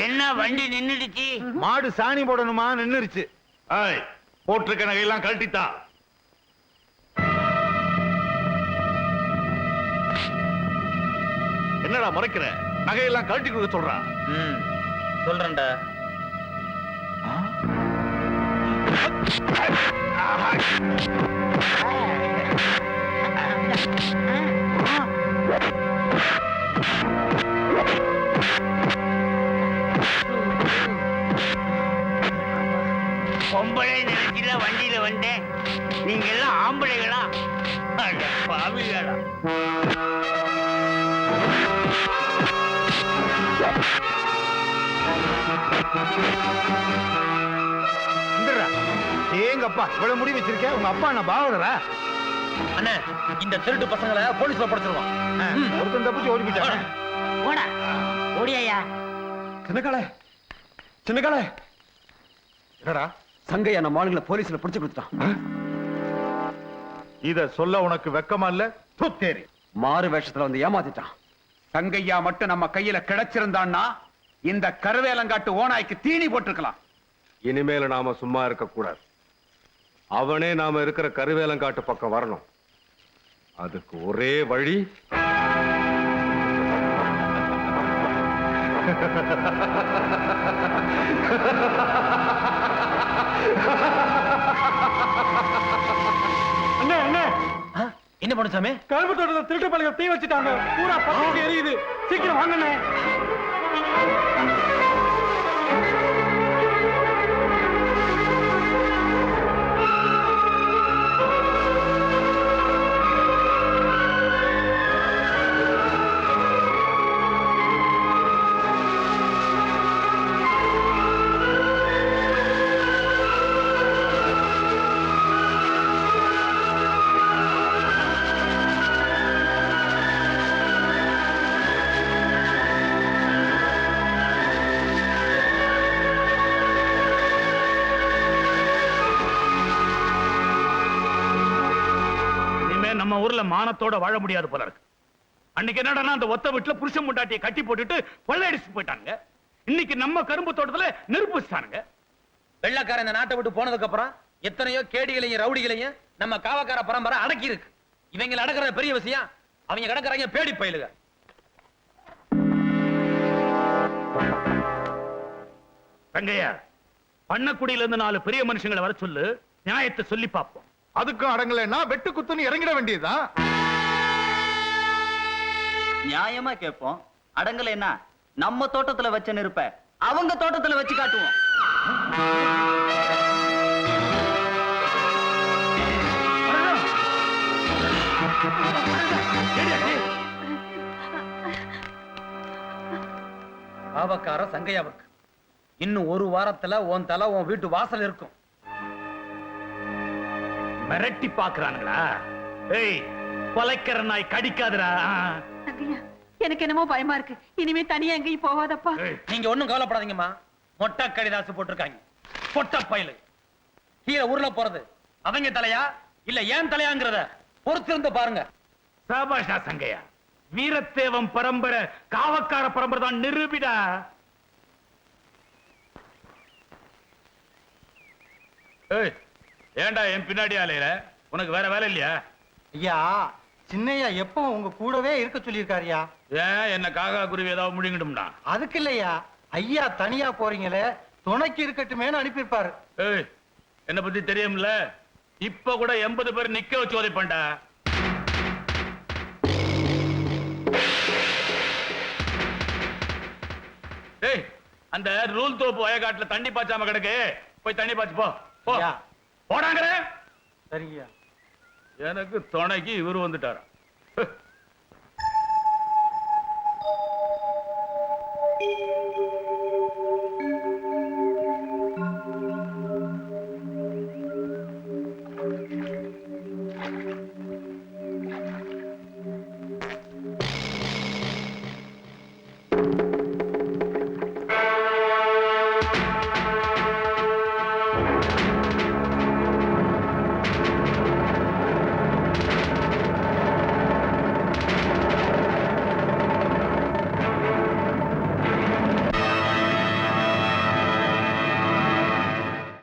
என்ன வண்டி நின்னுடுச்சு? மாடு சாணி போடணுமா? நின்னுருச்சு. போட்டிருக்க நகையெல்லாம் கழட்டித்தா. என்னடா முறைக்கிற? நகையெல்லாம் கழட்டி கொடுக்க சொல்றான். சொல்றேன்டா. பொம்பளை நினைச்சில வண்டியில வந்தேன். நீங்க எல்லாம் ஆம்பளைகளா? பாவிகளா? ஏங்கப்பா இவ்வளவு முடி வச்சிருக்கேன். உங்க அப்பா நான் பாவதரா? அண்ணா, இந்த திருட்டு பசங்களை போலீஸ்ல படுத்துருவான். ஒருத்தன் தப்பிச்சு ஓடி போயிட்டாங்க. ஓடா ஓடியா? சின்னக்காலே, சின்னக்காலே, என்னடா சங்கையா நம்ம ஆளுங்களை போலீஸ்ல பிடிச்சு கொடுத்துட்டான். இத சொல்ல உனக்கு வெக்கமா இல்ல? தேரி மாறு வேஷத்துல வந்து ஏமாத்திட்டான். சங்கையா மட்டும் நம்ம கையில கிடைச்சிருந்தான்னா இந்த கருவேலங்காட்டு ஓனாய்க்கு தீனி போட்டிருக்கலாம். இனிமேல நாம சும்மா இருக்க கூடாது. அவனே நாம இருக்கிற கருவேலங்காட்டு பக்கம் வரணும். அதுக்கு ஒரே வழி என்ன பண்ணு சாமி? கரும்பு தோட்டத்தை திருட்டு பழக தீ வச்சுட்டாங்க. பூரா பக்கம் எரியுது. சீக்கிரம் வாங்கண்ணே. நம்ம ஊர்ல மானத்தோட வாழ முடியாது போல இருக்கு. அன்னைக்கு என்னடா அந்த ஒத்த வீட்டுல புருஷன் முண்டாட்டியை கட்டி போட்டுட்டு கொள்ளையடிச்சு போயிட்டாங்க. இன்னைக்கு நம்ம கரும்பு தோட்டத்துல நெருப்பு வச்சானுங்க. வெள்ளக்காரன் இந்த நாட்டை விட்டு போனதுக்கு அப்புறம் எத்தனையோ கேடிகளையும் ரவுடிகளையும் நம்ம காவக்கார பரம்பரை அடக்கி இருக்கு. இவங்களை அடக்குற பெரிய விஷயம். அவங்க கிடக்குறாங்க பேடி பயிலுக. தங்கையா, பண்ணக்குடியில இருந்து 4 பெரிய மனுஷங்களை வர சொல்லு. நியாயத்தை சொல்லி பார்ப்போம். அதுக்கும் அடங்கலைன்னா வெட்டு குத்துன்னு இறங்கிட வேண்டியதுதான். நியாயமா கேட்போம். அடங்கலைன்னா நம்ம தோட்டத்துல வச்ச நெருப்ப அவங்க தோட்டத்துல வச்சு காட்டுவோம். காவக்கார சங்கையாவுக்கு இன்னும் ஒரு வாரத்துல உன் தலை உன் வீட்டு வாசல் இருக்கும். மிரட்டி பாக்குறானுங்களா? ஏய், கொலைக்கிற நாய் கடிக்காதுடா. எனக்கு என்னமோ பயமா இருக்கு. இனிமே தனியா எங்கேயும் போகாதப்பா. நீங்க ஒண்ணும் கவலைப்படாதீங்கம்மா. மொட்டை கடிதாசு போட்டிருக்காங்க. பொட்ட பயிலு கீழே உருள போறது அவங்க தலையா இல்ல ஏன் தலையாங்கிறத பொறுத்திருந்து பாருங்க. சாபாஷா சங்கையா, வீரத்தேவம் பரம்பரை காவக்கார பரம்பரை தான் நிரூபிடா. ஏய், ஏண்டா என் பின்னாடி ஆலையில? உனக்கு வேற வேலை இல்லையா? ஐயா, சின்னையா எப்போ உங்க கூடவே இருக்க சொல்லியிருக்காருயா. ஏன் என்ன காக்கா குருவி ஏதாவது முழுங்கிடும்னா? அதுக்கு இல்லையா, ஐயா தனியா போறீங்களே, துணைக்கு இருக்கட்டுமேனு அனுப்பியிருப்பாரு. ஏய், என்ன பத்தி தெரியும்ல? இப்ப கூட 80 பேர் நிக்க வச்சு உதைப்பண்டா. ஏய், அந்த ரூல் தோப்பு வயக்காட்டுல தண்ணி பாய்ச்சாம கிடக்கு. போய் தண்ணி பாய்ச்சு போ. போடாங்க. சரிங்கய்யா. எனக்கு துணைக்கு இவரு வந்துட்டாரா?